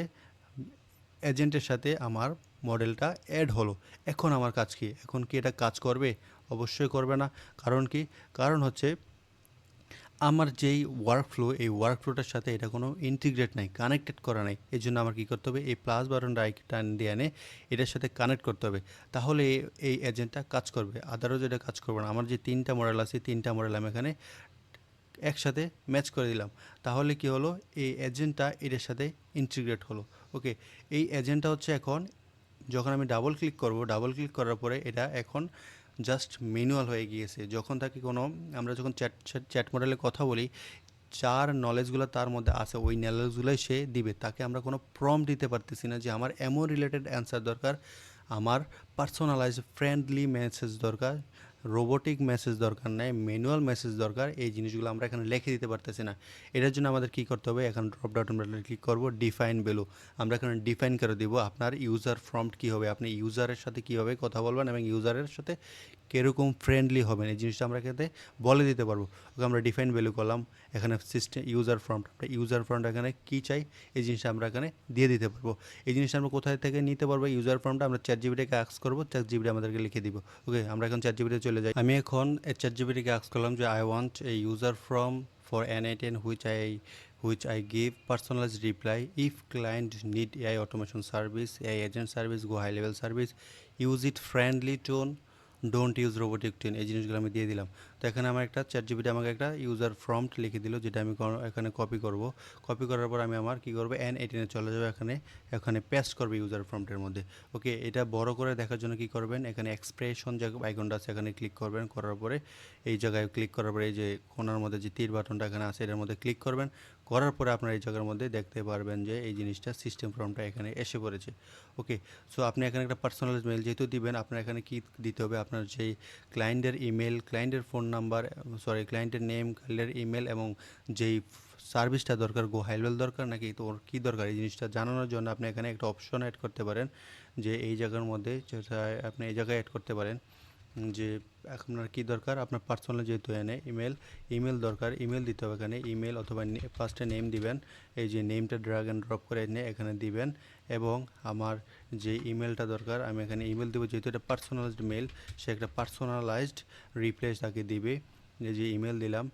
এজেন্টের সাথে আমার মডেলটা অ্যাড হলো। এখন আমার কাজ কি, এখন কি এটা কাজ করবে? অবশ্যই করবে না। কারণ কি? কারণ হচ্ছে আমার যেই ওয়ার্কফ্লো, এই ওয়ার্কফ্লোটার সাথে এটা কোনো ইন্টিগ্রেট নাই, কানেক্টেড করা নাই। এই জন্য আমার কী করতে হবে, এই প্লাস বাটনটা টান দিয়ে এনে এটার সাথে কানেক্ট করতে হবে, তাহলে এই এজেন্টটা কাজ করবে। আদারও যেটা কাজ করবে না। আমার যে তিনটা মডেল আছে, তিনটা মডেল আমি এখানে একসাথে ম্যাচ করে দিলাম, তাহলে কি হলো, এই এজেন্টটা এটার সাথে ইন্টিগ্রেট হলো। ওকে, এই এজেন্টটা হচ্ছে এখন যখন আমি ডাবল ক্লিক করব, ডাবল ক্লিক করার পরে এটা এখন জাস্ট ম্যানুয়াল হয়ে গিয়েছে। যখন তাকে কোনো, আমরা যখন চ্যাট মডেলে কথা বলি, যার নলেজগুলো তার মধ্যে আছে ওই নলেজগুলোই সে দিবে, তাকে আমরা কোনো প্রম্পট দিতে পারতেছি না যে আমার এমন রিলেটেড অ্যান্সার দরকার, আমার পার্সোনালাইজ ফ্রেন্ডলি মেসেজ দরকার, রোবোটিক মেসেজ দরকার নেই, ম্যানুয়াল মেসেজ দরকার। এই জিনিসগুলো আমরা এখানে লিখে দিতে পারতেছি না। এটার জন্য আমাদের কী করতে হবে, এখন ড্রপ ডাউন বাটনে ক্লিক করব, ডিফাইন ভ্যালু। আমরা এখানে ডিফাইন করে দিব আপনার ইউজার প্রম্পট কী হবে, আপনি ইউজারের সাথে কীভাবে কথা বলবেন এবং ইউজারের সাথে কীরকম ফ্রেন্ডলি হবেন, এই জিনিসটা আমরা এখানে বলে দিতে পারবো। ওকে, আমরা ডিফাইন ভ্যালু করলাম, এখানে সিস্টেম ইউজার প্রম্পট, আমরা ইউজার প্রম্পট এখানে কী চাই এই জিনিসটা আমরা এখানে দিয়ে দিতে পারবো। এই জিনিসটা আমরা কোথায় থেকে নিতে পারবো, ইউজার ফর্মটা আমরা চ্যাট জিপিটিকে আস্ক করবো, চ্যাট জিপিটি আমাদেরকে লিখে দিব। ওকে, আমরা এখন চ্যাট জিপিটি চলে যাই। আমি এখন চ্যাট জিপিটিকে আস্ক করলাম যে I want a user form for N8N which I give personalized reply. If client need AI automation service, AI agent service, go high level service, use it friendly tone, don't use robotic ten, এই জিনিসগুলো আমি দিয়ে দিলাম। তো এখানে আমার একটা chat GPT আমাকে একটা ইউজার প্রম্পট লিখে দিল, যেটা আমি এখানে কপি করব। কপি করার পর আমি আমার কী করবো, N18 চলে যাবো, এখানে এখানে পেস্ট করবে ইউজার প্রম্পটের মধ্যে। ওকে, এটা বড় করে দেখার জন্য কী করবেন, এখানে এক্সপ্রেশন যে আইকনটা আছে এখানে ক্লিক করবেন, করার পরে এই জায়গায় ক্লিক করার পরে এই যে কোণার মধ্যে যে তীর বাটনটা এখানে আছে এটার মধ্যে ক্লিক করবেন, করার পরে আপনার এই জায়গার মধ্যে দেখতে পারবেন যে এই জিনিসটা সিস্টেম প্রম্পটটা এখানে এসে পড়েছে। ওকে, সো আপনি এখানে একটা পার্সোনালাইজ মেল যেহেতু দিবেন, আপনার এখানে কি দিতে হবে, আপনার যেই ক্লায়েন্টের ইমেল, ক্লায়েন্টের ফোন নাম্বার, ক্লায়েন্টের নেম, ক্লায়েন্টের ইমেল এবং যেই সার্ভিসটা দরকার, গো হাই লেভেল দরকার নাকি তোর কী দরকার, এই জিনিসটা জানানোর জন্য আপনি এখানে একটা অপশন অ্যাড করতে পারেন, যে এই জায়গার মধ্যে যেটা আপনি এই জায়গায় অ্যাড করতে পারেন যে আপনার কী দরকার, আপনার পার্সোনাল যেহেতু এনে ইমেল দরকার, ইমেল দিতে হবে এখানে, ইমেল অথবা ফার্স্টে নেম দিবেন, এই যে নেমটা ড্র্যাগ অ্যান্ড ড্রপ করে এনে এখানে দিবেন, এবং আমার যে ইমেলটা দরকার আমি এখানে ইমেল দেবো, যেহেতু এটা পার্সোনালাইজড মেল, সে একটা পার্সোনালাইজড রিপ্লাই তাকে দিবে। যে ইমেল দিলাম,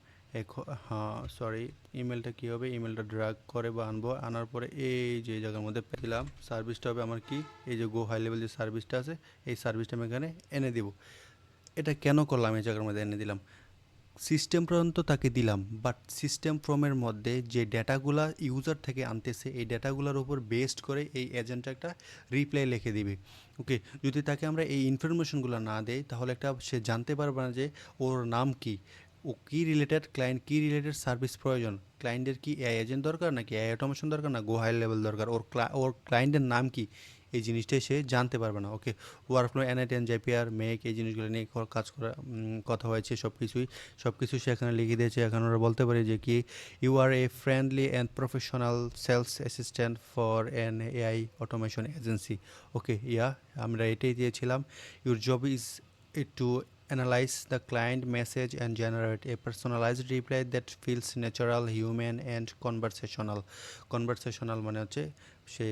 ইমেলটা কী হবে, ইমেলটা ড্র্যাগ করে বা আনবো, আনার পরে এই যে জায়গার মধ্যে দিলাম, সার্ভিসটা হবে আমার কি, এই যে গো হাই লেভেল যে সার্ভিসটা আছে এই সার্ভিসটা আমি এখানে এনে দিব। এটা কেন করলাম, এই জায়গার মধ্যে এনে দিলাম, সিস্টেম পর্যন্ত তাকে দিলাম, বাট সিস্টেম ফর্মের মধ্যে যে ডেটাগুলা ইউজার থেকে আনতেছে এই ডেটাগুলোর উপর বেসড করে এই এজেন্টটা একটা রিপ্লাই লিখে দিবে। ওকে, যদি তাকে আমরা এই ইনফরমেশনগুলো না দেই তাহলে একটা সে জানতে পারবে না যে ওর নাম কি, ও কী রিলেটেড ক্লায়েন্ট, কী রিলেটেড সার্ভিস প্রয়োজন, ক্লায়েন্টের কি এআই এজেন্ট দরকার নাকি এআই অটোমেশন দরকার না গো হাই লেভেল দরকার, ওর ক্লায়েন্টের নাম কি, এই জিনিসটাই সে জানতে পারবে না। ওকে, ওয়ার্কফ্লো N8N জেপিআর মেক এই জিনিসগুলো নিয়ে কাজ করা কথা হয়েছে, সব কিছু সে এখানে লিখে দিয়েছে। এখন ওরা বলতে পারে যে কি, you are a friendly and professional sales assistant for an AI automation agency. Okay, আমরা এটাই দিয়েছিলাম। Your job is to analyze the client message and generate a personalized reply that feels natural, human and conversational মানে হচ্ছে সে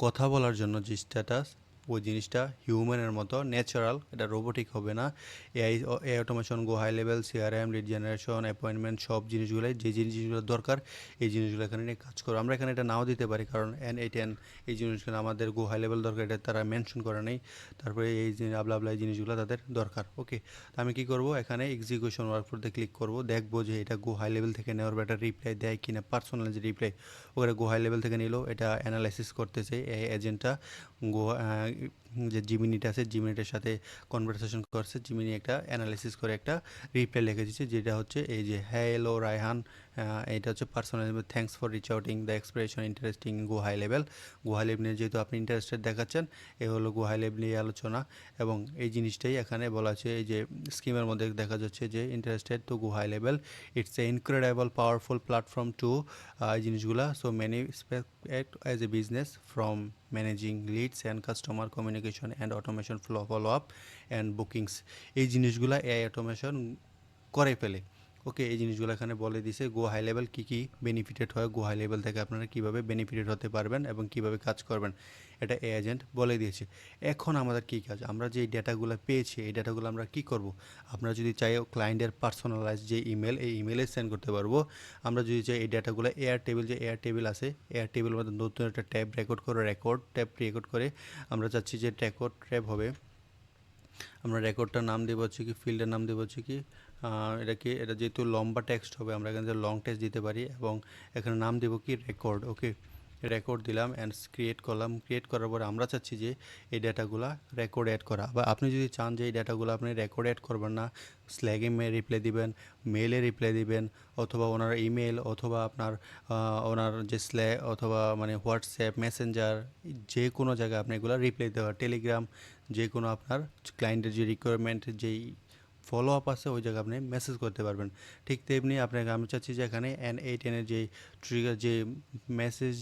কথা বলার জন্য যে status ওই জিনিসটা হিউম্যানের মতো ন্যাচারাল, এটা রোবোটিক হবে না। AI automation, go high level, CRM, lead generation, appointment, সব জিনিসগুলোই যে জিনিসগুলো দরকার এই জিনিসগুলো এখানে নিয়ে কাজ করো। আমরা এখানে এটা নাও দিতে পারি কারণ N8N এই জিনিসগুলো আমাদের গো হাই লেভেল দরকার, এটা তারা মেনশন করে নেই। তারপরে এই যে আবলা আবলা এই জিনিসগুলো তাদের দরকার। ওকে, তো আমি কি করব, এখানে এক্সিকিউশন ওয়ার্কফ্লোতে ক্লিক করব, দেখবো যে এটা গো হাই লেভেল থেকে নেওয়ার একটা রিপ্লাই দেয় কিনা, পার্সোনাল যে রিপ্লাই ওখানে গো হাই লেভেল থেকে নিল, এটা অ্যানালাইসিস করতেছে এই এজেন্টটা। গো যে জিমিনিটা আছে জিমিনিটার সাথে কনভারসেশন করছে, জিমিনি একটা অ্যানালাইসিস করে একটা রিপ্লাই লিখে দিচ্ছে, যেটা হচ্ছে এই যে হ্যালো রায়হান, এটা হচ্ছে personal, thanks for reach outing the expression interesting go high level. Go high level যেহেতু আপনি ইন্টারেস্টেড দেখাচ্ছেন, এ হলো গো হাই লেভেল নিয়ে আলোচনা। এবং এই জিনিসটাই এখানে বলা আছে, এই যে স্কিমের মধ্যে দেখা যাচ্ছে যে interested to go high level, it's a incredible powerful platform to এই জিনিসগুলা, so many act as a business from managing leads and customer communication and automation follow up and bookings. এই জিনিসগুলো এআই অটোমেশন করে ফেলে। ওকে, এই জিনিসগুলো এখানে বলে দিছে গো হাই লেভেল কী কী বেনিফিটেড হয়, গো হাই লেভেল থেকে আপনারা কীভাবে বেনিফিটেড হতে পারবেন এবং কীভাবে কাজ করবেন, এটা এ এজেন্ট বলে দিয়েছে। এখন আমাদের কী কাজ, আমরা যে ডেটাগুলো পেয়েছি এই ডেটাগুলো আমরা কী করব। আপনারা যদি চাই ক্লায়েন্টের পার্সোনালাইজ যে ইমেল, এই ইমেলে সেন্ড করতে পারবো। আমরা যদি চাই এই ডেটাগুলো এয়ার টেবিল, যে এয়ার টেবিল আছে, এয়ার টেবিলের মধ্যে নতুন একটা ট্যাব রেকর্ড ট্যাব রেকর্ড করে আমরা চাচ্ছি যে রেকর্ড ট্যাব হবে। আমরা রেকর্ডটার নাম দেবো হচ্ছে কি, ফিল্ডের নাম দেবো হচ্ছে কি, এটা যেহেতু লম্বা টেক্সট হবে আমরা এখানে লং টেক্সট দিতে পারি, এবং এখানে নাম দেবো কি রেকর্ড। ওকে, রেকর্ড দিলাম অ্যান্ড ক্রিয়েট করলাম। ক্রিয়েট করার পরে আমরা চাচ্ছি যে এই ডেটাগুলো রেকর্ড অ্যাড করা, বা আপনি যদি চান যে এই ডেটাগুলো আপনি রেকর্ড অ্যাড করবেন না, স্ল্যাগে রিপ্লাই দিবেন, মেলে রিপ্লাই দিবেন, অথবা ওনার ইমেল, অথবা আপনার ওনার যে অথবা মানে হোয়াটসঅ্যাপ, মেসেঞ্জার, যে কোনো জায়গায় আপনি এগুলো রিপ্লাই দেওয়া, টেলিগ্রাম, যে কোনো আপনার ক্লায়েন্টের যে রিকোয়ারমেন্ট, যেই ফলো আপ আছে ওই জায়গায় আপনি মেসেজ করতে পারবেন। ঠিক তেমনি আপনাকে আমি চাচ্ছি যে এখানে N8N-এর যে ট্রিগার, যে মেসেজ,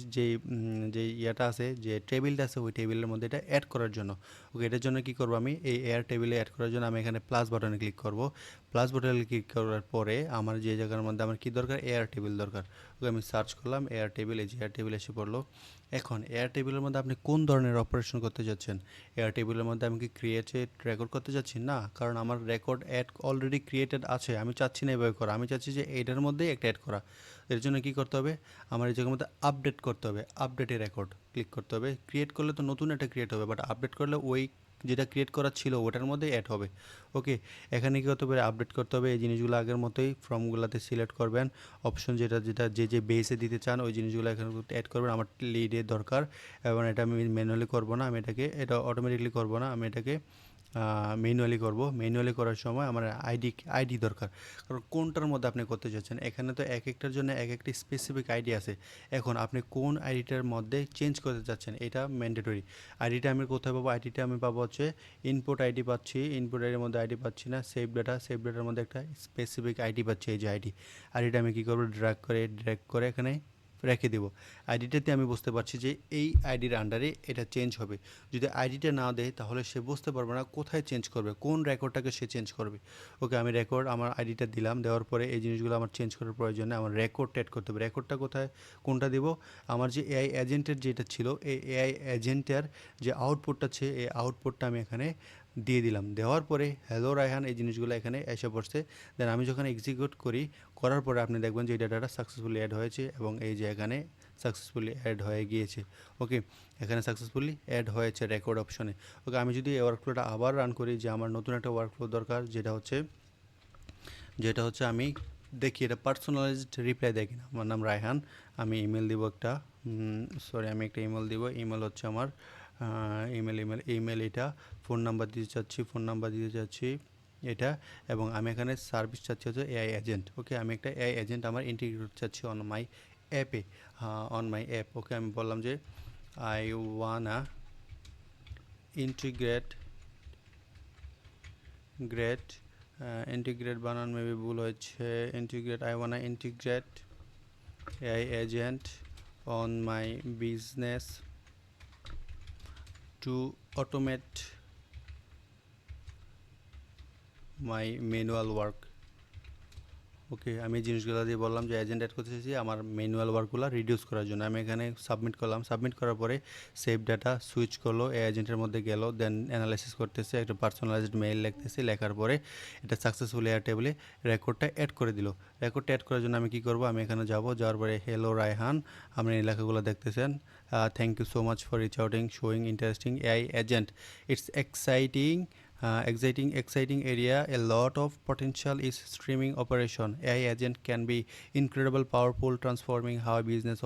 যে ইয়েটা আছে, যে টেবিলটা আছে, ওই টেবিলের মধ্যে এটা অ্যাড করার জন্য। ওকে, এটার জন্য কী করবো, আমি এই এয়ার টেবিলে অ্যাড করার জন্য আমি এখানে প্লাস বাটনে ক্লিক করব। প্লাস বাটনে ক্লিক করার পরে আমার যে জায়গার মধ্যে আমার কী দরকার, এয়ার টেবিল দরকার। ওকে, আমি সার্চ করলাম এয়ার টেবিল, এই যে এয়ার টেবিল এসে পড়লো। এখন এয়ার টেবিলের মধ্যে আপনি কোন ধরনের অপারেশন করতে যাচ্ছেন, এয়ার টেবিলের মধ্যে আমি কি ক্রিয়েটেড রেকর্ড করতে যাচ্ছি না, কারণ আমার রেকর্ড অ্যাড অলরেডি ক্রিয়েটেড আছে, আমি চাচ্ছি না এভাবে করা, আমি চাচ্ছি যে এইটার মধ্যেই একটা অ্যাড করা। এর জন্য কী করতে হবে, আমার এই জায়গার মধ্যে আপডেট করতে হবে, আপডেটে রেকর্ড ক্লিক করতে হবে। ক্রিয়েট করলে তো নতুন একটা ক্রিয়েট হবে, বাট আপডেট করলে ওই যেটা ক্রিয়েট করা ছিল ওটার মধ্যেই অ্যাড হবে। ওকে, এখানে কী করতে হবে, আপডেট করতে হবে, এই জিনিসগুলো আগের মতোই ফর্মগুলোতে সিলেক্ট করবেন, অপশন যেটা যেটা যে বেসে দিতে চান ওই জিনিসগুলো এখানে অ্যাড করবেন। আমার লিডের দরকার, এবং এটা আমি ম্যানুয়ালি করবো না, এটা অটোমেটিকলি করবো না, আমি এটাকে ম্যানুয়ালি করব। ম্যানুয়ালি করার সময় আমার আইডি দরকার, কারণ কোনটার মধ্যে আপনি করতে চাচ্ছেন, এখানে তো এক একটার জন্য এক একটি স্পেসিফিক আইডি আছে। এখন আপনি কোন আইডিটার মধ্যে চেঞ্জ করতে চাচ্ছেন এটা ম্যান্ডেটরি। আইডিটা আমি কোথায় পাবো, আইডিটা আমি পাবো হচ্ছে ইনপুট আইডি পাচ্ছি, ইনপুট আইডির মধ্যে আইডি পাচ্ছি না, সেভ ডাটার মধ্যে একটা স্পেসিফিক আইডি পাচ্ছি, এই যে আইডিটা আমি কী করবো, ড্র্যাগ করে এখানে রেখে দেবো। আইডিটাতে আমি বুঝতে পারছি যে এই আইডির আন্ডারে এটা চেঞ্জ হবে। যদি আইডিটা না দেয় তাহলে সে বুঝতে পারবে না কোথায় চেঞ্জ করবে, কোন রেকর্ডটাকে সে চেঞ্জ করবে। ওকে, আমি আমার আইডিটা দিলাম, দেওয়ার পরে এই জিনিসগুলো আমার চেঞ্জ করার প্রয়োজনে আমার রেকর্ড অ্যাড করতে হবে। রেকর্ডটা কোনটা দিব, আমার যে এআই এজেন্টের যেটা ছিল, এই এআই এজেন্টের যে আউটপুটটা আছে এই আউটপুটটা আমি এখানে দিয়ে দিলাম। দেওয়ার পরে হ্যালো রায়হান এই জিনিসগুলো এখানে এসে পড়ছে। দেন আমি যখন এক্সিকিউট করার পরে আপনি দেখবেন যে এই ডাটাটা সাকসেসফুলি অ্যাড হয়েছে, এবং এই যে এখানে সাকসেসফুলি অ্যাড হয়ে গিয়েছে। ওকে, এখানে সাকসেসফুলি অ্যাড হয়েছে রেকর্ড অপশনে। ওকে, আমি যদি এই ওয়ার্কফ্লোটা আবার রান করি, যে আমার নতুন একটা ওয়ার্কফ্লো দরকার, যেটা হচ্ছে আমি দেখি এটা পার্সোনালাইজড রিপ্লাই দেয় কিনা। আমার নাম রায়হান, আমি ইমেল দিব একটা, আমি একটা ইমেল দিব। ইমেল হচ্ছে আমার ইমেল এটা। ফোন নাম্বার দিতে চাচ্ছি এটা, এবং আমি এখানে সার্ভিস চাচ্ছি হচ্ছে এআই এজেন্ট। ওকে, আমি একটা এআই এজেন্ট আমার ইন্টিগ্রেট চাচ্ছি অন মাই অ্যাপ। ওকে, আমি বললাম যে আই ওয়ানা ইন্টিগ্রেট ইন্টিগ্রেট বানান মেবি ভুল হয়েছে, I wanna integrate AI agent on my business to automate my manual work. Okay, আমি এই জিনিসগুলো দিয়ে বললাম যে এজেন্ট অ্যাড করতে চাইছি আমার ম্যানুয়াল ওয়ার্কগুলো রিডিউস করার জন্য। আমি এখানে সাবমিট করলাম, সাবমিট করার পরে সেভ ডাটা সুইচ করলো, এই এজেন্টের মধ্যে গেল, দেন অ্যানালাইসিস করতেছে, একটা পার্সোনালাইজড মেইল লিখতেছে, লেখার পরে এটা সাকসেসফুল এয়ার টেবিলে রেকর্ডটা অ্যাড করে দিল। রেকর্ডটা অ্যাড করার জন্য আমি কী করবো, আমি এখানে যাব, যাওয়ার পরে হ্যালো রায়হান, আপনি এই লেখাগুলো দেখতেছেন, thank you so much for reach outing showing interesting AI agent, it's exciting area, a lot of potential is streaming operation. AI agent can be incredible powerful, transforming how business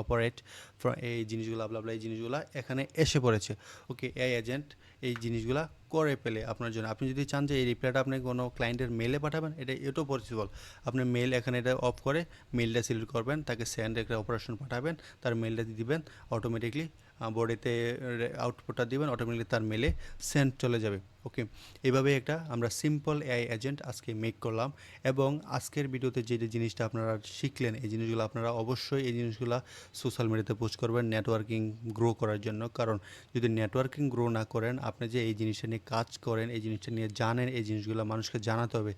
operate from এই জিনিসগুলো আপনার এই জিনিসগুলো এখানে এসে পড়েছে। ওকে, AI agent এই জিনিসগুলা করে পেলে আপনার জন্য, আপনি যদি চান যে এই রিপ্লাইটা আপনি কোনো ক্লায়েন্টের মেলে পাঠাবেন, এটাও পসিবল। আপনি মেল এখানে এটা অফ করে মেলটা সিলেক্ট করবেন, তাকে সেন্ড একটা অপারেশন পাঠাবেন, তার মেলটা দিয়ে দিবেন, অটোমেটিকলি বোর্ডেতে আউটপুটটা দিবেন, অটোমেটিকলি তার মেলে সেন্ড চলে যাবে। ওকে, এভাবে একটা আমরা সিম্পল এআই এজেন্ট আজকে মেক করলাম। এবং আজকের ভিডিওতে যে জিনিসটা আপনারা শিখলেন, এই জিনিসগুলো আপনারা অবশ্যই এই জিনিসগুলো সোশ্যাল মিডিয়াতে পোস্ট করবেন নেটওয়ার্কিং গ্রো করার জন্য। কারণ যদি নেটওয়ার্কিং গ্রো না করেন, আপনি যে এই জিনিসটা নিয়ে কাজ করেন, এই জিনিসটা নিয়ে জানেন, এই জিনিসগুলো মানুষকে জানাতে হবে।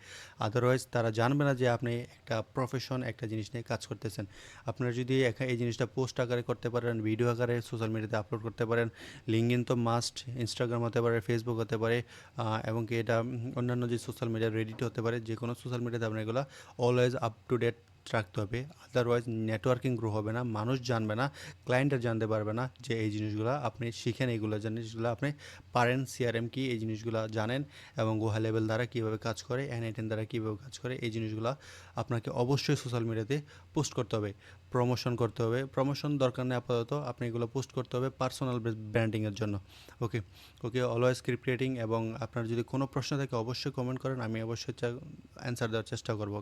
আদারওয়াইজ তারা জানবে না যে আপনি একটা প্রফেশন একটা জিনিস নিয়ে কাজ করতেছেন। আপনারা যদি এই জিনিসটা পোস্ট আকারে করতে পারেন, ভিডিও আকারে সোশ্যাল মিডিয়াতে আপলোড করতে পারেন, লিঙ্কডইন তো মাস্ট, ইনস্টাগ্রাম হতে পারে, ফেসবুক হতে পারে, এবং কি এটা অন্যান্য যে সোশ্যাল মিডিয়া রেডিট হতে পারে, যে কোনো সোশ্যাল মিডিয়াতে আপনার এগুলো অলওয়েজ আপ টু ডেট রাখতে হবে। আদারওয়াইজ নেটওয়ার্কিং গ্রো হবে না, মানুষ জানবে না, ক্লায়েন্টরা জানতে পারবে না যে এই জিনিসগুলো আপনি শিখেন, এইগুলো জিনিসগুলো আপনি পারেন, সিআরএম কি এই জিনিসগুলো জানেন, এবং গোহা লেভেল দ্বারা কীভাবে কাজ করে, এনআইটেন দ্বারা কীভাবে কাজ করে, এই জিনিসগুলো আপনাকে অবশ্যই সোশ্যাল মিডিয়াতে পোস্ট করতে হবে, প্রমোশন করতে হবে। প্রমোশন দরকার নেই আপাতত, আপনি এগুলো পোস্ট করতে হবে পার্সোনাল ব্র্যান্ডিংয়ের জন্য। ওকে, ওকে, অলওয়েজ কিপ ক্রিয়েটিং। এবং আপনার যদি কোনো প্রশ্ন থাকে অবশ্যই কমেন্ট করেন, আমি অবশ্যই অ্যান্সার দেওয়ার চেষ্টা করব।